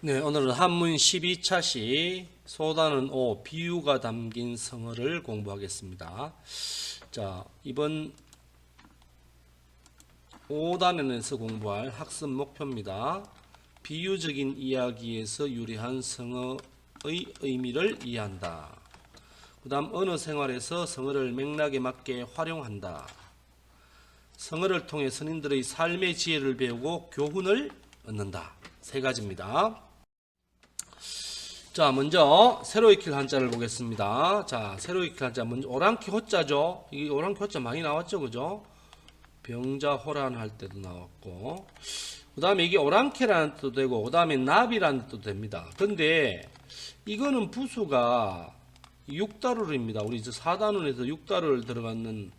네, 오늘은 한문 12차시 소단은 오, 비유가 담긴 성어를 공부하겠습니다. 자, 이번 5단원에서 공부할 학습 목표입니다. 비유적인 이야기에서 유래한 성어의 의미를 이해한다. 그 다음 언어 생활에서 성어를 맥락에 맞게 활용한다. 성어를 통해 선인들의 삶의 지혜를 배우고 교훈을 얻는다. 세 가지입니다. 자, 먼저 세로 익힐 한자를 보겠습니다. 자, 세로 익힐 한자 먼저 오랑캐 호자죠. 이 오랑캐 호자 많이 나왔죠, 그죠? 병자 호란 할 때도 나왔고, 그 다음에 이게 오랑캐라는 뜻도 되고, 그 다음에 나비라는 뜻도 됩니다. 근데 이거는 부수가 6다루입니다. 우리 이제 4단원에서 6다루를 들어가는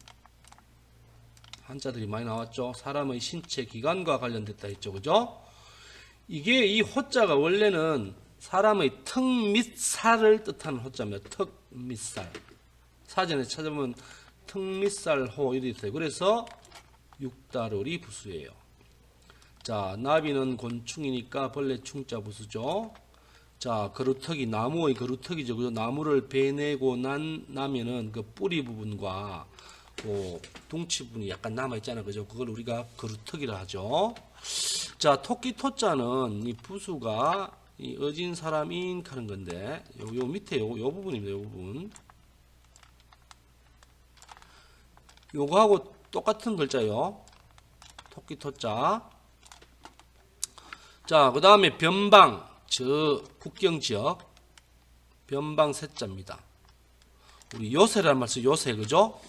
한자들이 많이 나왔죠. 사람의 신체 기관과 관련됐다 했죠, 그죠? 이게 이 호자가 원래는 사람의 턱 및 살을 뜻하는 호자입니다. 턱 및 살. 사전에 찾아보면 턱 및 살 호 이렇게 있어요. 그래서 육다룰이 부수예요. 자, 나비는 곤충이니까 벌레 충자 부수죠. 자, 거루턱이 나무의 거루턱이죠. 그죠? 나무를 베내고 나면은 그 뿌리 부분과 그 둥치 부분이 약간 남아 있잖아요. 그죠? 그걸 우리가 거루턱이라 하죠. 자, 토끼 토자는 이 부수가 이 어진 사람인 하는 건데 요 밑에 요 부분입니다. 요 부분 요거하고 똑같은 글자요. 토끼 토자. 자, 그 다음에 변방 저 국경지역 변방 세자입니다. 우리 요새라는 말 써요. 요새, 그죠?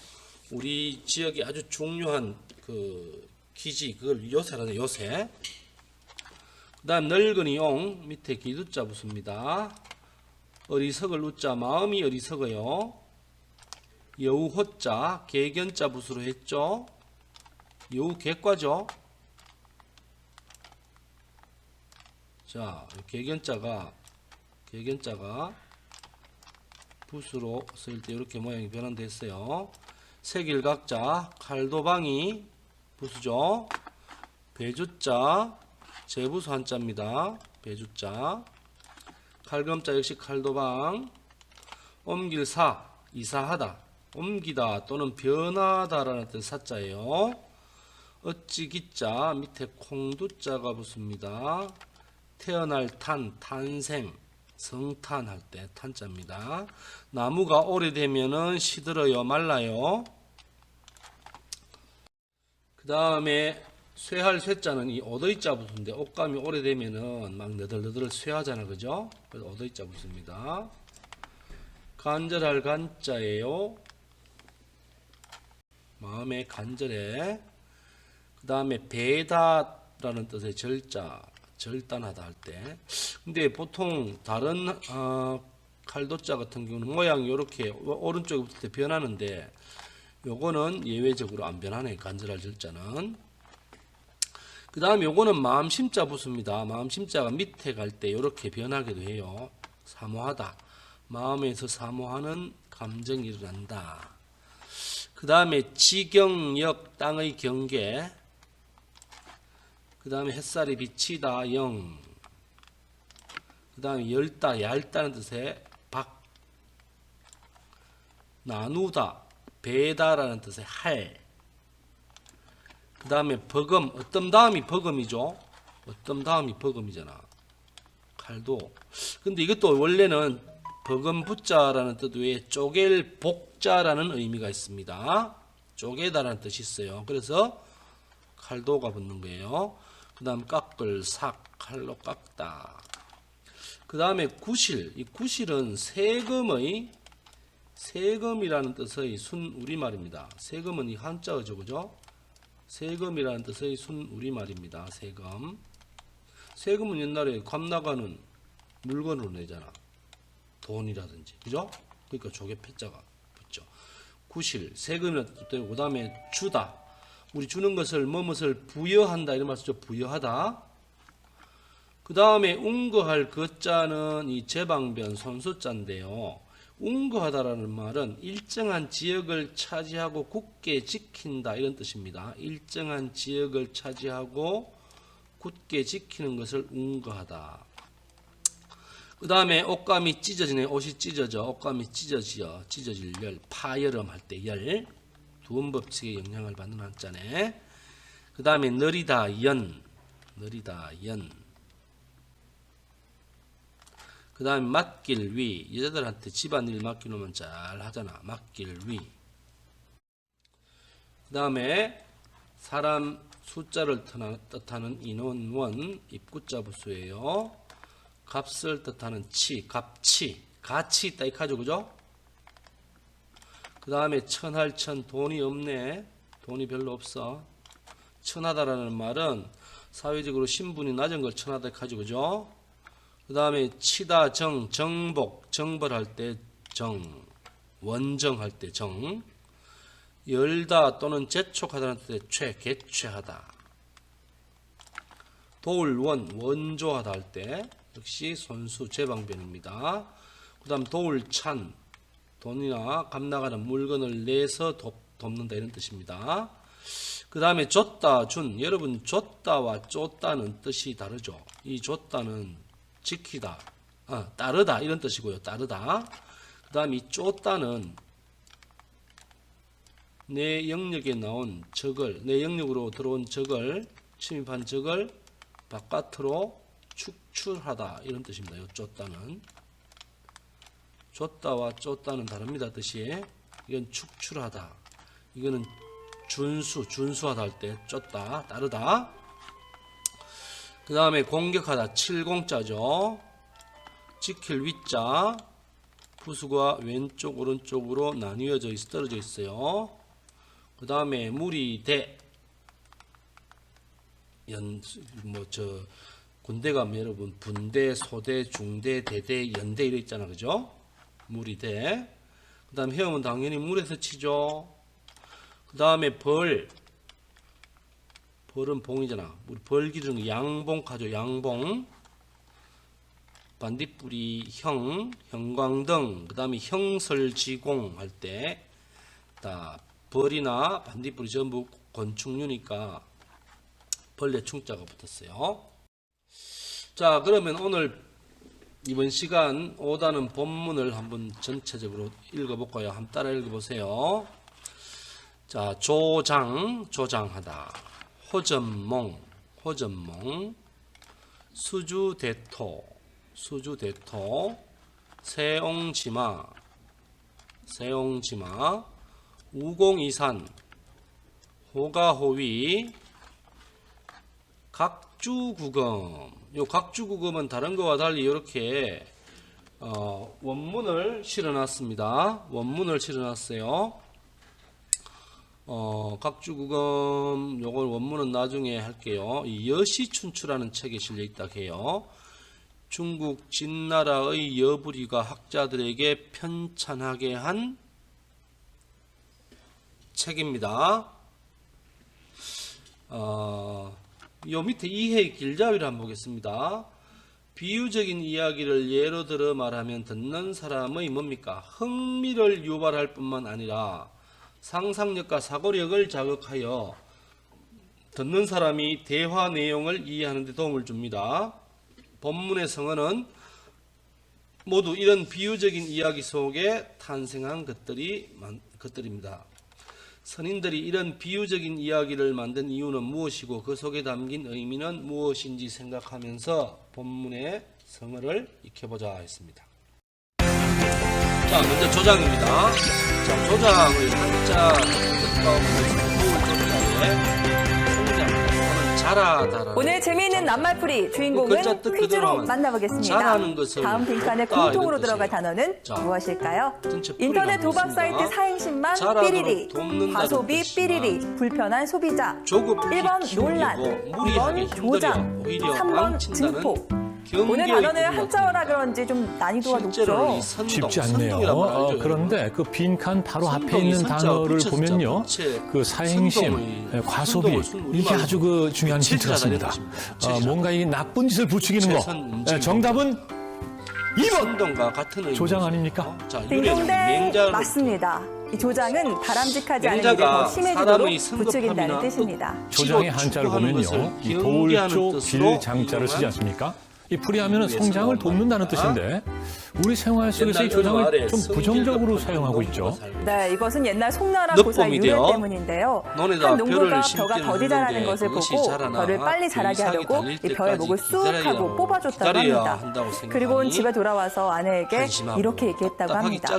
우리 지역에 아주 중요한 그 기지 그걸 요새라는 요새. 그 다음 늙은이 용 밑에 기두자 붙습니다. 어리석을 우자 마음이 어리석어요. 여우 호자 개견자 붓으로 했죠. 여우 개과죠. 자, 개견자가 붓으로 쓸 때 이렇게 모양이 변환됐어요. 색일각자 칼도방이 부수죠. 배주자 제부수 한자입니다. 배주자. 칼검자 역시 칼도방. 옮길사 이사하다 옮기다 또는 변하다라는 뜻 사자예요. 어찌기자 밑에 콩두자가 붙습니다. 태어날 탄 탄생 성탄할 때 탄자입니다. 나무가 오래되면은 시들어요 말라요. 그 다음에 쇠할 쇠자는 이 오더이자 붙는데 옷감이 오래되면은 막 너덜너덜 쇠하잖아, 그죠? 그래서 오더이자 붙습니다. 간절할 간자예요. 마음에 간절해. 그 다음에 배다라는 뜻의 절자, 절단하다 할 때. 근데 보통 다른 칼도자 같은 경우는 모양이 이렇게 오른쪽에 붙을 때 변하는데 요거는 예외적으로 안 변하네. 간절할 절자는. 그 다음에 요거는 마음심자 붙습니다. 마음심자가 밑에 갈 때 이렇게 변하기도 해요. 사모하다. 마음에서 사모하는 감정이 일어난다. 그 다음에 지경역 땅의 경계. 그 다음에 햇살이 비치다 영. 그 다음에 열다 얇다는 뜻의 박. 나누다 배다라는 뜻의 할. 그 다음에 버금, 어떤 다음이 버금이죠. 어떤 다음이 버금이잖아. 칼도. 근데 이것도 원래는 버금 부자라는 뜻 외에 쪼갤 복자라는 의미가 있습니다. 쪼개다라는 뜻이 있어요. 그래서 칼도가 붙는 거예요. 그 다음 깎을 삭 칼로 깎다. 그 다음에 구실. 이 구실은 세금이라는 뜻의 순 우리말입니다. 세금은 이 한자어죠, 그죠? 세금이라는 뜻의 순 우리말입니다. 세금. 세금은 옛날에 값 나가는 물건으로 내잖아. 돈이라든지, 그죠? 그러니까 조개 패자가 붙죠. 구실, 세금이라는 뜻도 되고, 그 다음에 주다. 우리 주는 것을 뭐뭇을 부여한다 이런 말이죠. 부여하다. 그 다음에 운거할 거자는 이 제방변 손수자인데요. 운거하다라는 말은 일정한 지역을 차지하고 굳게 지킨다 이런 뜻입니다. 일정한 지역을 차지하고 굳게 지키는 것을 운거하다. 그 다음에 옷감이 찢어지네. 옷이 찢어져. 옷감이 찢어질 열. 파여름 할 때 열. 두음 법칙의 영향을 받는 한자네. 그 다음에 느리다 연. 그 다음에 맡길 위. 여자들한테 집안일 맡기놓으면 잘 하잖아. 맡길 위. 그 다음에 사람 숫자를 뜻하는 인원원. 입구자 부수예요. 값을 뜻하는 치. 값치. 가치 있다 이카죠. 그죠? 그 다음에 천할천. 돈이 없네. 돈이 별로 없어. 천하다라는 말은 사회적으로 신분이 낮은 걸 천하다 이카죠. 그죠? 그 다음에 치다 정. 정복. 정벌할 때 정. 원정할 때 정. 열다 또는 재촉하다는 뜻의 개최하다. 도울원. 원조하다 할 때 역시 손수 제방변입니다. 그 다음 도울찬. 돈이나 값 나가는 물건을 내서 돕는다 이런 뜻입니다. 그 다음에 줬다 준. 여러분 줬다와 쫓다는 뜻이 다르죠. 이 줬다는 지키다, 따르다 이런 뜻이고요. 따르다. 그 다음 이 쫓다는 내 영역에 나온 적을, 내 영역으로 들어온 적을, 침입한 적을 바깥으로 축출하다 이런 뜻입니다. 요 쫓다는. 줬다와 쫓다는 다릅니다. 뜻이. 이건 축출하다. 이거는 준수하다 할 때 쫓다, 따르다. 그 다음에 공격하다. 칠공자죠. 지킬 위자. 부수가 왼쪽 오른쪽으로 나뉘어져 있어 떨어져 있어요. 그 다음에 무리대. 군대 가면 여러분 분대, 소대, 중대, 대대, 연대 이래 있잖아. 그죠? 무리대. 그 다음 헤엄은 당연히 물에서 치죠. 그 다음에 벌. 벌은 봉이잖아. 우리 벌 기르는 양봉 가죠. 양봉. 반딧불이 형, 형광등. 그 다음에 형설지공 할 때 벌이나 반딧불이 전부 건축류니까 벌레 충자가 붙었어요. 자, 그러면 오늘 이번 시간 오다는 본문을 한번 전체적으로 읽어볼까요? 한번 따라 읽어보세요. 자, 조장하다. 호전몽, 수주대토, 세옹지마, 우공이산, 호가호위, 각주구검. 요 각주구검은 다른 거와 달리 이렇게 원문을 실어놨습니다. 원문을 실어놨어요. 각주구검 요걸 원문은 나중에 할게요. 이 여시춘추라는 책에 실려 있다 해요. 중국 진나라의 여부리가 학자들에게 편찬하게 한 책입니다. 요 밑에 이해의 길잡이를 한번 보겠습니다. 비유적인 이야기를 예로 들어 말하면 듣는 사람의 뭡니까? 흥미를 유발할 뿐만 아니라 상상력과 사고력을 자극하여 듣는 사람이 대화 내용을 이해하는 데 도움을 줍니다. 본문의 성어는 모두 이런 비유적인 이야기 속에 탄생한 것들입니다. 선인들이 이런 비유적인 이야기를 만든 이유는 무엇이고 그 속에 담긴 의미는 무엇인지 생각하면서 본문의 성어를 익혀보자 했습니다. 자, 먼저 조장입니다. 자, 조장의 한자 뜻과 잘하다라는 오늘 재미있는 낱말풀이 주인공은 퀴즈로 만나보겠습니다. 다음 빈칸에 공통으로 들어갈 단어는 무엇일까요? 인터넷 도박 사이트 사행신만 삐리리, 과소비 삐리리, 불편한 소비자. 1번 논란, 2번 조장, 3번 증폭. 오늘 단어는 한자어라 그런지 좀 난이도가 높죠. 쉽지 않네요. 그런데 그 빈칸 바로 앞에 있는 단어를 보면요, 그 사행심, 과소비 이게 아주 그 중요한 힌트 같습니다. 뭔가 이 나쁜 짓을 부추기는 거. 정답은 2번 조장 아닙니까? 딩동대 맞습니다. 이 조장은 바람직하지 않은 일이 더 심해지도록 부추긴다는 뜻입니다. 조장의 한자를 보면요, 이 도울 쪽 빌 장자를 쓰지 않습니까? 이 풀이하면 성장을 돕는다는 뜻인데 우리 생활 속에서 이 조장을 좀 부정적으로 사용하고 있죠. 네, 이것은 옛날 송나라 고사 유래 때문인데요. 한 농부가 벼가 더디 자라는 것을 보고 벼를 빨리 자라게 하려고 이 벼의 목을 쑥 하고 뽑아줬다고 합니다. 그리고 집에 돌아와서 아내에게 이렇게 얘기했다고 합니다.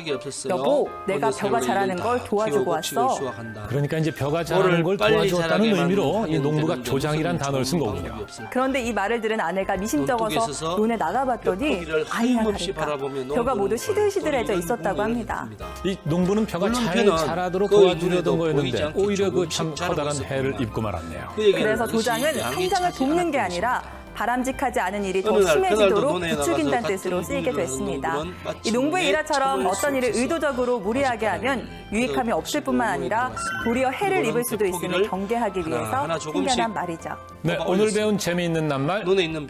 여보, 내가 벼가 자라는 걸 도와주고 왔어. 그러니까 이제 벼가 자라는 걸 도와주었다는 의미로 이 농부가 조장이란 단어를 쓴 거군요. 그런데 이 말을 들은 아내가 미심쩍어서 논에 나가봤더니 아니나 다를까 벼가 모두 시들시들해져 있었다고 합니다. 이 농부는 벼가 잘 자라도록 도와주려던 거였는데 오히려 그 참 커다란 해를 입고 말았네요. 그래서 조장은 성장을 돕는 게 아니라 바람직하지 않은 일이 더 심해지도록 부추긴다는 뜻으로 쓰이게 됐습니다. 이 농부의 일화처럼 어떤 일을 의도적으로 무리하게 하면 유익함이 없을 뿐만 아니라 도리어 해를 입을 수도 있음을 경계하기 위해서 생겨난 말이죠. 네, 오늘 배운 재미있는 낱말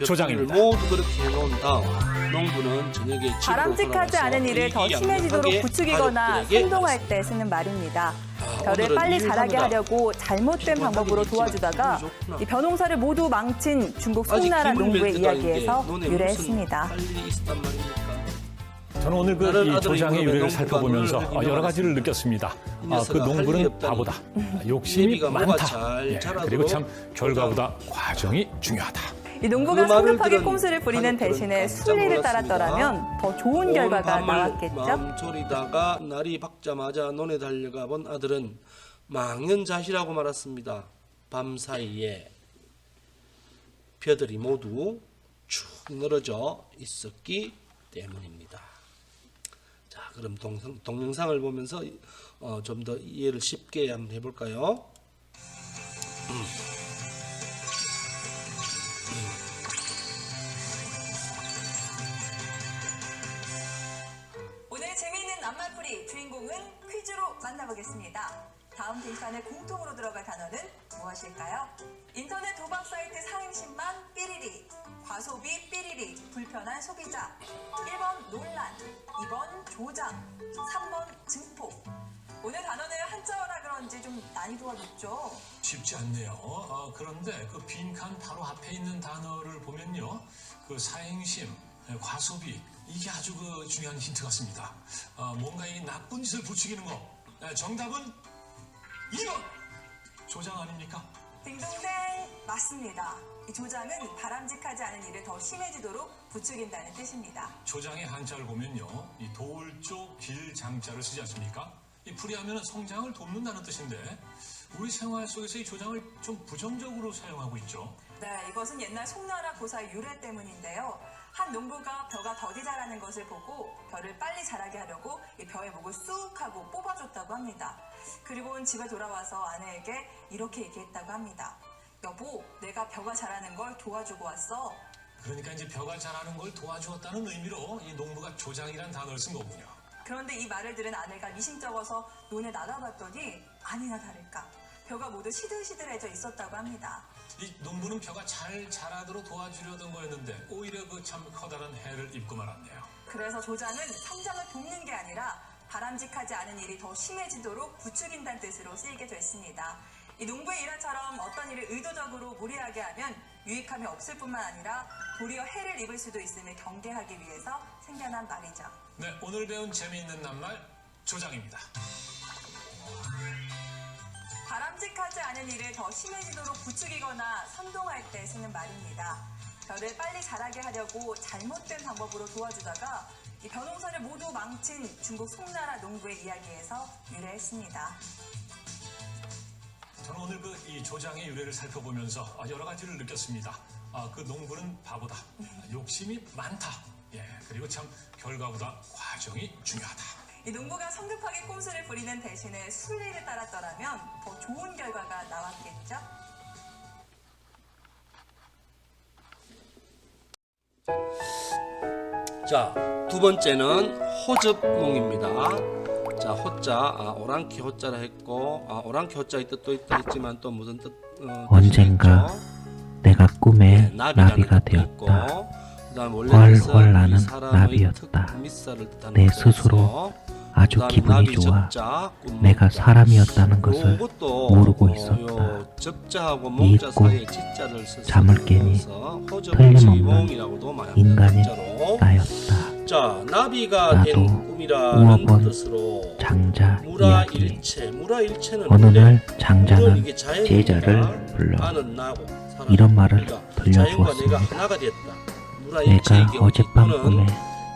조장입니다. 모두 그렇게 해놓은 다음 농부는 저녁에 바람직하지 않은 일을 더 심해지도록 부추기거나 선동할 때 쓰는 말입니다. 벼를 빨리 자라게 하려고 잘못된 방법으로 도와주다가 이 벼농사를 모두 망친 중국 송나라 농부의 이야기에서 유래했습니다. 저는 오늘 이 조장의 유래를 살펴보면서 여러 가지를 느꼈습니다. 그 농부는 바보다, 욕심이 많다, 그리고 참 결과보다 과정이 중요하다. 이 농부가 성급하게 꼼수를 부리는 대신에 순리를 따랐더라면 더 좋은 결과가 나왔겠죠. 마음 졸이다가 날이 밝자마자 논에 달려가 본 아들은 망연자실하고 말았습니다. 밤사이에 벼들이 모두 쭉 늘어져 있었기 때문입니다. 자, 그럼 동영상을 보면서 좀 더 이해를 쉽게 한번 해볼까요? 오늘 재미있는 낱말풀이 주인공은 퀴즈로 만나보겠습니다. 다음 빈칸에 공통으로 들어갈 단어는 무엇일까요? 인터넷 도박 사이트 사행신만 삐리리, 과소비 삐리리, 불편한 소비자. 1번 논란, 2번 조장, 3번 증폭. 오늘 단어는 한자어라 그런지 좀 난이도가 높죠? 쉽지 않네요. 그런데 그 빈칸 바로 앞에 있는 단어를 보면요, 그 사행심, 과소비 이게 아주 그 중요한 힌트 같습니다. 뭔가 이 나쁜 짓을 부추기는 거. 정답은 2번 조장 아닙니까? 딩동댕 맞습니다. 이 조장은 바람직하지 않은 일을 더 심해지도록 부추긴다는 뜻입니다. 조장의 한자를 보면요, 이 돌조 길장자를 쓰지 않습니까? 이 풀이하면 성장을 돕는다는 뜻인데 우리 생활 속에서 이 조장을 좀 부정적으로 사용하고 있죠. 네, 이것은 옛날 송나라 고사 유래 때문인데요. 한 농부가 벼가 더디 자라는 것을 보고 벼를 빨리 자라게 하려고 이 벼의 목을 쑥 하고 뽑아줬다고 합니다. 그리고는 집에 돌아와서 아내에게 이렇게 얘기했다고 합니다. 여보, 내가 벼가 자라는 걸 도와주고 왔어. 그러니까 이제 벼가 자라는 걸 도와주었다는 의미로 이 농부가 조장이란 단어를 쓴 거군요. 그런데 이 말을 들은 아내가 미심쩍어서 논에 나가봤더니 아니나 다를까 벼가 모두 시들시들해져 있었다고 합니다. 이 농부는 벼가 잘 자라도록 도와주려던 거였는데 오히려 그 참 커다란 해를 입고 말았네요. 그래서 조장은 성장을 돕는 게 아니라 바람직하지 않은 일이 더 심해지도록 부추긴다는 뜻으로 쓰이게 됐습니다. 이 농부의 일화처럼 어떤 일을 의도적으로 무리하게 하면 유익함이 없을 뿐만 아니라 도리어 해를 입을 수도 있음을 경계하기 위해서 생겨난 말이죠. 네, 오늘 배운 재미있는 낱말 조장입니다. 바람직하지 않은 일을 더 심해지도록 부추기거나 선동할 때 쓰는 말입니다. 벼를 빨리 자라게 하려고 잘못된 방법으로 도와주다가 이 벼농사를 모두 망친 중국 송나라 농부의 이야기에서 유래했습니다. 저는 오늘 이 조장의 유래를 살펴보면서 여러 가지를 느꼈습니다. 그 농부는 바보다, 욕심이 많다, 그리고 참 결과보다 과정이 중요하다. 이 농부가 성급하게 꼼수를 부리는 대신에 순리를 따랐더라면 더 좋은 결과가 나왔겠죠? 자, 두 번째는 호접몽입니다. 자, 호자, 오랑캐 호자라 했고, 오랑캐 호자의 뜻도 있다 했지만 또 무슨 뜻? 언젠가 내가 꿈에 나비가 되었다. 헐헐 나는 나비였다. 내 스스로 아주 그다음에 기분이 나비 좋아 접자, 꿈 내가 먹자. 사람이었다는 것을 요것도 모르고 있었다. 요 접자하고 몽자 잊고 사이에 지자를 써서 잠을 깨니 틀림없는 틀림없는 인간인 인간인 나였다. 자, 나비가 나도 된 꿈이라는 우어본 뜻으로 장자 이야기. 무라일체, 무라일체는 어느 원래 날 물론 장자는 이게 자연이니까 제자를 불러 나는 나고 사람은 이런 말을 그러니까 자연과 내가 들려주었습니다. 하나가 됐다. 무라일체의 내가 경우 어젯밤 또는 꿈에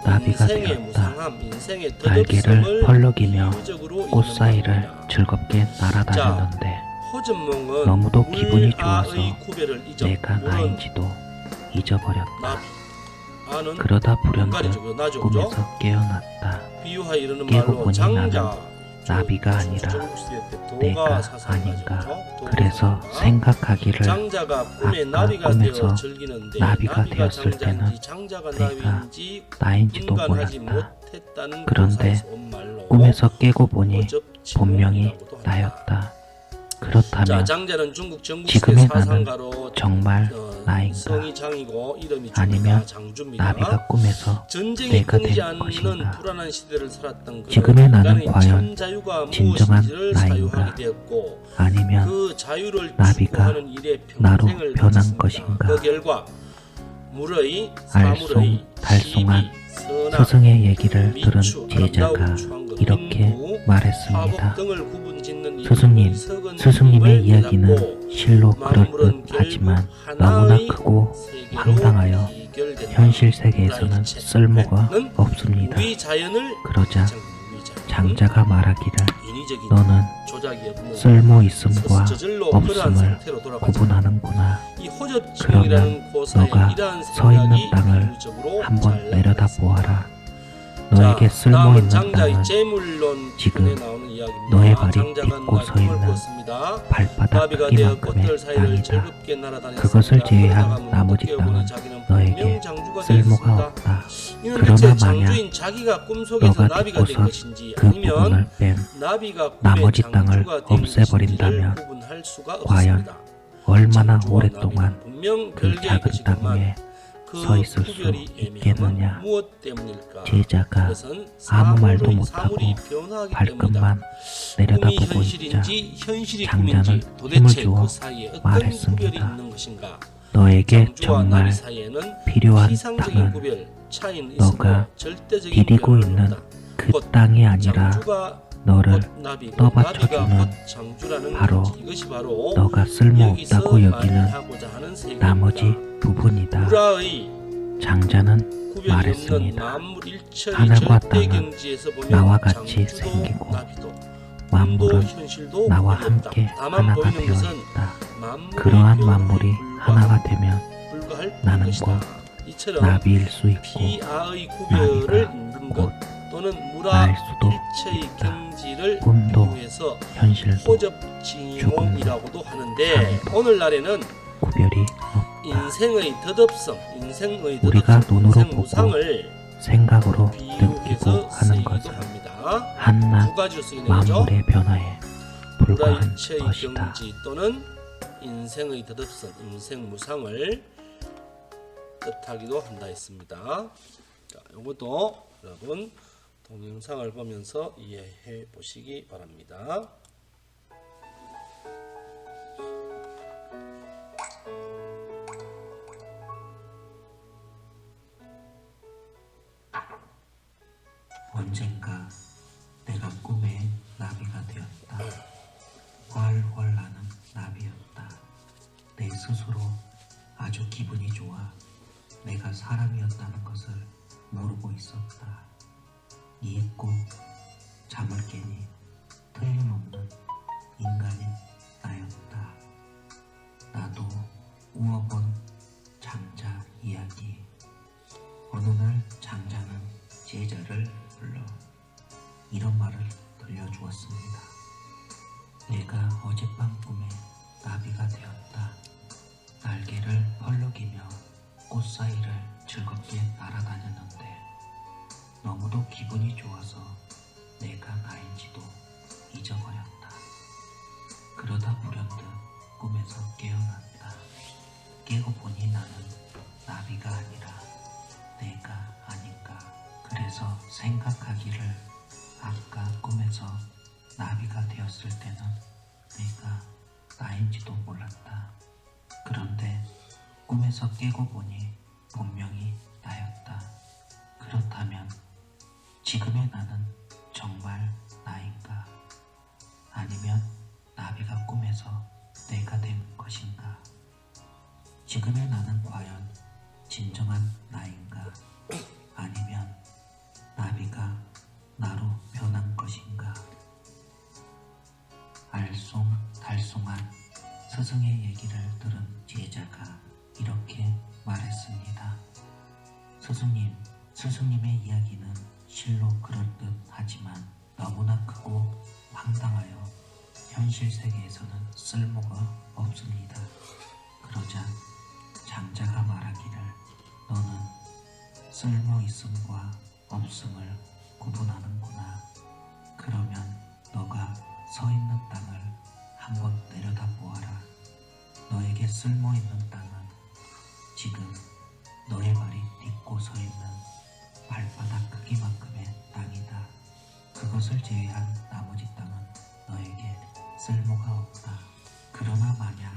나비가 인생의 되었다. 무상함, 인생의 날개를 덧없음을 펄럭이며 비유적으로 꽃 있는 사이를 겁니다. 즐겁게 날아다녔는데 호전몽은 너무도 기분이 좋아서 물아의 구별을 잊어 내가 물은 나인지도 잊어버렸다. 나비, 아는 그러다 불현듯 인간이죠. 나죠, 그죠? 꿈에서 깨어났다. 비유하 이르는 깨고 말로 보니 장자, 나비가 아니라 조정국시대 때 도가 내가 사상가죠, 아닌가. 그죠? 도가 그래서 사상가. 생각하기를 장자가 꿈에 아까 나비가 꿈에서 되어 즐기는데 나비가 되었을 장자인지 때는 장자가 내가 나비인지 나인지도 분간하지 몰랐다. 못했다는 그런데 교사에서 온 말로 꿈에서 깨고 보니 호접지몽이라고도 본명이 한다. 나였다. 자, 그렇다면 장자는 중국 전국시대 지금의 나는 사상가로 정말 나인가? 성이 장이고 이름이 아니면 장주입니다. 나비가 꿈에서 전쟁이 내가 끊이지 된 않는 것인가? 불안한 시대를 살았던 그는 지금의 나는 인간의 과연 참자유가 진정한 무엇인지를 나인가? 사유하게 되었고 아니면 그 자유를 나비가 추구하는 일에 나로 평생을 변한 바쳤습니다. 것인가? 그 결과 물의, 알쏭 사물의, 달쏭한 시비, 선악, 스승의 얘기를 들은 미추, 제자가 아름다운 추앙금, 이렇게 인구, 말했습니다. 화복 등을 구분짓는 이 스승님, 석은 스승님의 힘을 이야기는 깨닫고 실로 그럴 만물은 듯 하지만 결국 너무나 하나의 크고 세계로 황당하여 이결된다. 현실 세계에서는 우라일체. 쓸모가 는 없습니다. 우리 자연을 그러자 우리 자연은 장자가 말하기를 인위적인 너는 조작이 없는 쓸모 있음과 저절로 그러한 없음을 상태로 돌아가자. 구분하는구나. 이 호접지몽이라는 고사의 너가 이러한 서 있는 생각이 땅을 비유적으로 한번 잘 내려다 나타났습니다. 보아라. 너에게 자, 쓸모 다음은 있는 장자의 땅은 재물론 지금 편에 나오는 이야기입니다. 너의 발이 장자가 딛고 서 있는 꿨습니다. 발바닥 나비가 되어 꽃들 크기만큼의 사이를 땅이다. 즐겁게 날아다녔습니다. 그것을 제외한 그러다가 문득 나머지 깨어보니 땅은 자기는 너에게 분명 장주가 쓸모가 되었습니다. 없다. 이는 그러나 대체 만약 장주인 자기가 꿈속에서 너가 나비가 된 듣고서 것인지 그 아니면 부분을 뺀 나비가 꿈에 나머지 땅을 장주가 된 없애버린다면 것인지를 구분할 수가 과연 없습니다. 얼마나 장주와 오랫동안 나비는 분명 그 별개의 작은 것이지만 땅 위에 그 서 있을 수 구별이 있겠느냐? 애매함은 무엇 때문일까? 제자가 그것은 아무 말도 사물의 못하고 사물이 변화하기 때문이다. 발끝만 꿈이 내려다보고 있자 현실인지 현실이 장자는 꿈인지 힘을 도대체 주어 그 사이에 어떤 말했습니다. 구별이 있는 것인가? 너에게 장주와 나비 정말 사이에는 필요한 피상적인 땅은 구별, 차이는 너가 있으므로 절대적인 디디고 구별은 있는 없다. 그 곧 땅이 아니라 장주가 너를 곧 나비고 떠받쳐주는 나비가 곧 장주라는 바로 것이지. 이것이 바로 너가 쓸모없다고 여기서 여기는 말하고자 하는 세계입니다. 나머지 부분이다. 무라의 장자는 구별이 없는 말했습니다. 만물 일체의 하늘과 절대 땅은 경지에서 보면 나와 같이 장주도 생기고 나비도 만물은 꿈도 현실도 나와 구별이 없다. 함께 다만 하나가 보이는 되어 것은 있다. 만물의 그러한 변화에 만물이 불과한 하나가 되면 불과할 뿐인 나는 것이다. 곧 이처럼 나비일 수 있고 비아의 구별을 나비가 잃는 곧 것 또는 무라 날 수도 일체의 있다. 경지를 꿈도 비유해서 현실도 호접지몽이라고도 하는데 삶도 오늘날에는 구별이 없다. 인생의 덧없음, 인생의 우리가 덧없음, 눈으로 인생 보고 무상을 생각으로 느끼고 비유해서 하는 쓰이기도 것은 합니다. 한낱 두 가지로 쓰이는 거죠. 만물의 변화에 불과한 불화일체의 것이다. 경지 또는 인생의 덧없음, 인생 무상을 뜻하기도 한다 했습니다. 자, 이것도 여러분 동영상을 보면서 이해해 보시기 바랍니다. 언젠가 내가 꿈에 나비가 되었다. 훨훨 나는 나비였다. 내 스스로 아주 기분이 좋아 내가 사람이었다는 것을 모르고 있었다. 잊고 잠을 깨니 틀림없는 인간인 나였다. 나도 우어본 장자 이야기. 어느 날 장자는 제자를 불러 이런 말을 들려주었습니다. 내가 어젯밤 꿈에 나비가 되었다. 날개를 펄럭이며 꽃 사이를 즐겁게 날아다녔는데 너무도 기분이 좋아서 내가 나인지도 잊어버렸다. 그러다 불현듯 꿈에서 깨어났다. 깨고 보니 나는 나비가 아니라 내가 아닌가. 그래서 생각하기를 아까 꿈에서 나비가 되었을 때는 내가 나인지도 몰랐다. 그런데 꿈에서 깨고 보니 분명히 나였다. 그렇다면 지금의 나는 정말 나인가? 아니면 나비가 꿈에서 내가 된 것인가? 지금의 나는 과연 진정한 나인가? 아니면 나비가 나로 변한 것인가? 알쏭달쏭한 스승의 얘기를 들은 제자가 이렇게 말했습니다. 스승님의 이야기는 실로 그럴듯하지만 너무나 크고 황당하여 현실 세계에서는 쓸모가 없습니다. 그러자 장자가 말하기를 너는 쓸모 있음과 없음을 구분하는구나. 그러면 너가 서 있는 땅을 한번 내려다 보아라. 너에게 쓸모 있는 땅은 지금 너의 발이 딛고 서 있는 발바닥 크기만큼의 땅이다. 그것을 제외한 나머지 땅은 너에게 쓸모가 없다. 그러나 만약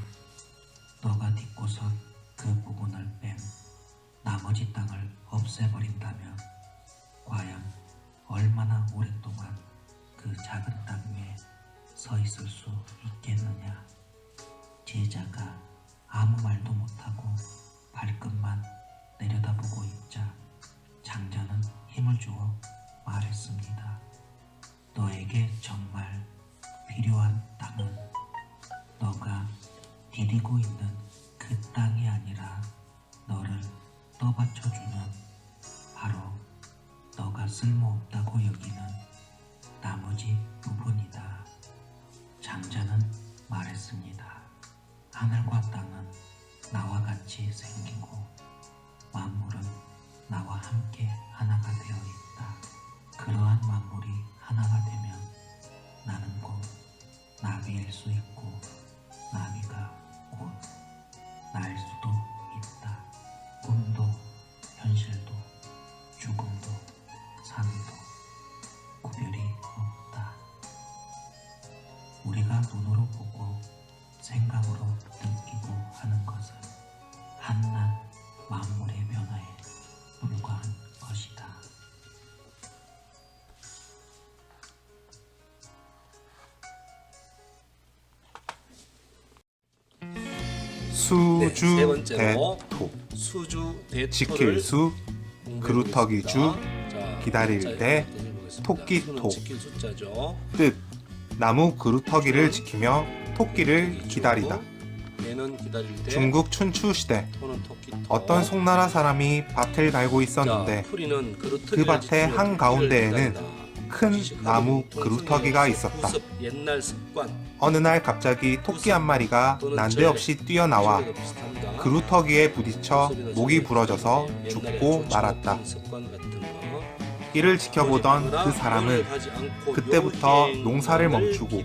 너가 딛고 선 그 부분을 뺀 나머지 땅을 없애버린다면 과연 얼마나 오랫동안 그 작은 땅 위에 서 있을 수 있겠느냐? 제자가 아무 말도 못하고 발끝만 내려다보고 있자 장자는 힘을 주어 말했습니다. 너에게 정말 필요한 땅은 너가 디디고 있는 그 땅이 아니라 너를 떠받쳐주는 바로 너가 쓸모없다고 여기는 나머지 부분이다. 장자는 말했습니다. 하늘과 땅은 나와 같이 생기고 만물은 나와 함께 하나가 되어 있다. 그러한 만물이 하나가 되면 나는 곧 나비일 수 있고 나비가 곧 나일 수도 있다. 꿈도 현실도 죽음도 삶도 구별이 없다. 우리가 눈으로 보고 생각으로 느끼고 하는 것은 한낱 만물의 변화에 불과한 것이다. 수주 세 번째로 대토 수주 대토를 지킬 수 그루터기 주 자, 기다릴 자, 때 한번 해보겠습니다. 토끼토. 수는 지킬 숫자죠. 뜻 나무 그루터기를 지키며 토끼를 기다리다. 얘는 기다릴 때 중국 춘추 시대 토는 토끼토. 어떤 송나라 사람이 밭을 갈고 있었는데 자, 풀이는 그 밭의 한 가운데에는 큰 나무 그루터기가 있었다. 옛날 습관 어느 날 갑자기 토끼 한 마리가 난데없이 뛰어나와 그루터기에 부딪혀 목이 부러져서 죽고 말았다. 이를 지켜보던 그 사람은 그때부터 농사를 멈추고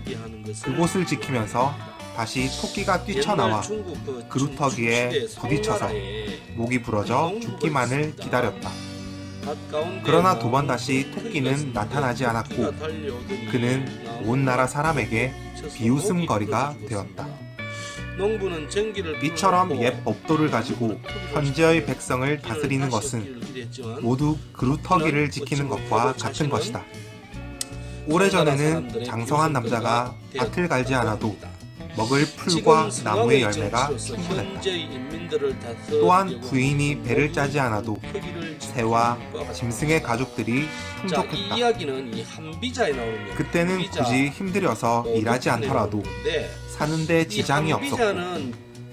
그곳을 지키면서 다시 토끼가 뛰쳐나와 그루터기에 부딪혀서 목이 부러져 죽기만을 기다렸다. 그러나 두 번 다시 토끼는 나타나지 않았고 그는 온 나라 사람에게 비웃음거리가 되었다. 이처럼 옛 법도를 가지고 현재의 백성을 다스리는 것은 모두 그루터기를 지키는 것과 같은 것이다. 오래전에는 장성한 남자가 밭을 갈지 않아도 먹을 풀과 나무의 열매가 충분했다. 또한 부인이 배를 짜지 않아도 새와 짐승의 가족들이 풍족했다. 그때는 굳이 힘들여서 일하지 않더라도 사는데 지장이 없었고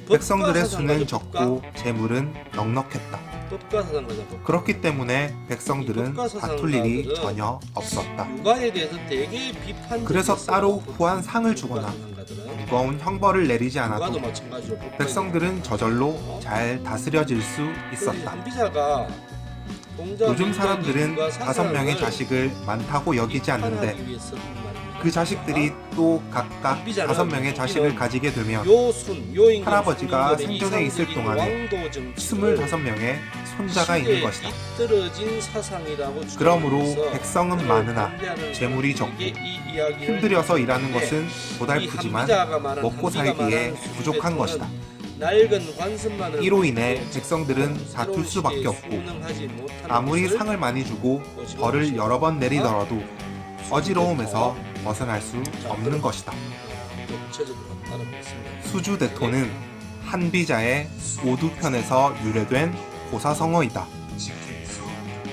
백성들의 수는 적고 재물은 넉넉했다. 그렇기 때문에 백성들은 다툴 일이 전혀 없었다. 그래서 따로 후한 상을 주거나 무거운 형벌을 내리지 않아도 백성들은 저절로 잘 다스려질 수 있었다. 요즘 사람들은 5명의 자식을 많다고 여기지 않는데 그 자식들이 또 각각 5명의 자식을 가지게 되면 할아버지가 생존해 있을 동안에 25명의 손자가 있는 것이다. 그러므로 백성은 많으나 재물이 적고 힘들여서 일하는 것은 고달프지만 먹고 살기에 부족한 것이다. 이로 인해 백성들은 다툴 수밖에 없고 아무리 상을 많이 주고 벌을 여러 번 내리더라도 어지러움에서 벗어날 수 없는 것이다. 수주대토는 한비자의 오두편에서 유래된 고사성어이다.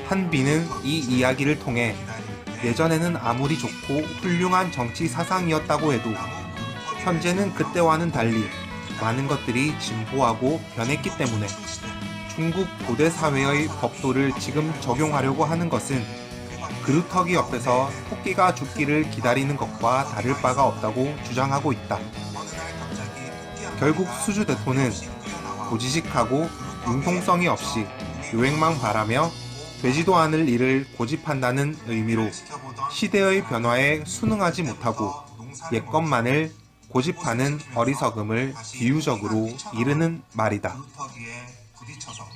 한비는 이 이야기를 통해 예전에는 아무리 좋고 훌륭한 정치 사상이었다고 해도 현재는 그때와는 달리 많은 것들이 진보하고 변했기 때문에 중국 고대 사회의 법도를 지금 적용하려고 하는 것은 그루터기 옆에서 토끼가 죽기를 기다리는 것과 다를 바가 없다고 주장하고 있다. 결국 수주대토는 고지식하고 융통성이 없이 요행만 바라며 되지도 않을 일을 고집한다는 의미로 시대의 변화에 순응하지 못하고 옛것만을 고집하는 어리석음을 비유적으로 이르는 말이다. 그루터기에 부딪혀서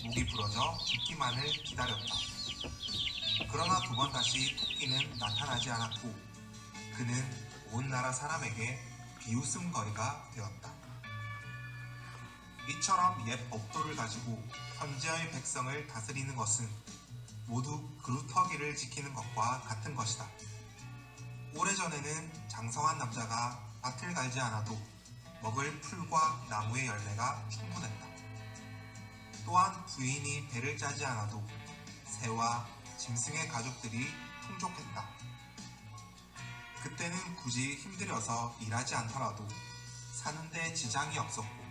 목이 부러져 죽기만을 기다렸다. 그러나 두 번 다시 토끼는 나타나지 않았고 그는 온 나라 사람에게 비웃음거리가 되었다. 이처럼 옛 법도를 가지고 현재의 백성을 다스리는 것은 모두 그루터기를 지키는 것과 같은 것이다. 오래전에는 장성한 남자가 밭을 갈지 않아도 먹을 풀과 나무의 열매가 충분했다. 또한 부인이 배를 짜지 않아도 새와 짐승의 가족들이 풍족했다. 그때는 굳이 힘들여서 일하지 않더라도 사는데 지장이 없었고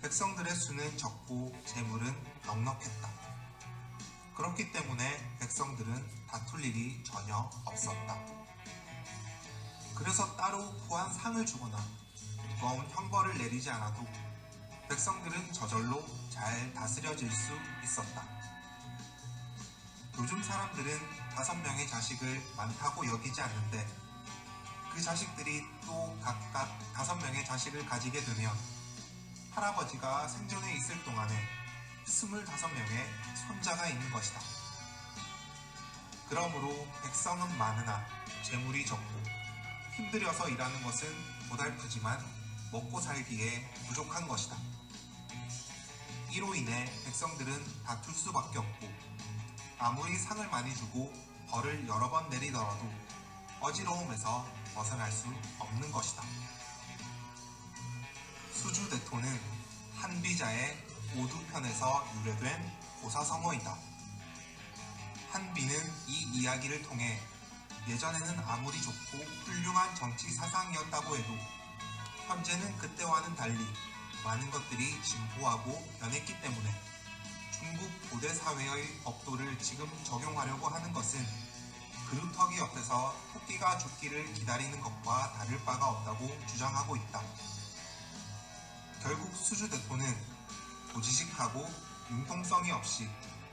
백성들의 수는 적고 재물은 넉넉했다. 그렇기 때문에 백성들은 다툴 일이 전혀 없었다. 그래서 따로 후한 상을 주거나 무거운 형벌을 내리지 않아도 백성들은 저절로 잘 다스려질 수 있었다. 요즘 사람들은 5명의 자식을 많다고 여기지 않는데 그 자식들이 또 각각 5명의 자식을 가지게 되면 할아버지가 생전에 있을 동안에 25명의 손자가 있는 것이다. 그러므로 백성은 많으나 재물이 적고 힘들여서 일하는 것은 고달프지만 먹고 살기에 부족한 것이다. 이로 인해 백성들은 다툴 수밖에 없고 아무리 상을 많이 주고 벌을 여러 번 내리더라도 어지러움에서 벗어날 수 없는 것이다. 수주대토는 한비자의 오두편에서 유래된 고사성어이다. 한비는 이 이야기를 통해 예전에는 아무리 좋고 훌륭한 정치 사상이었다고 해도 현재는 그때와는 달리 많은 것들이 진보하고 변했기 때문에 중국 고대 사회의 법도를 지금 적용하려고 하는 것은 그루터기 옆에서 토끼가 죽기를 기다리는 것과 다를 바가 없다고 주장하고 있다. 결국 수주대토는 고지식하고 융통성이 없이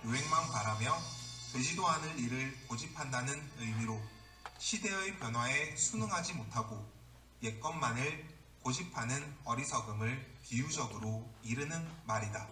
요행만 바라며 되지도 않을 일을 고집한다는 의미로 시대의 변화에 순응하지 못하고 옛것만을 고집하는 어리석음을 비유적으로 이르는 말이다.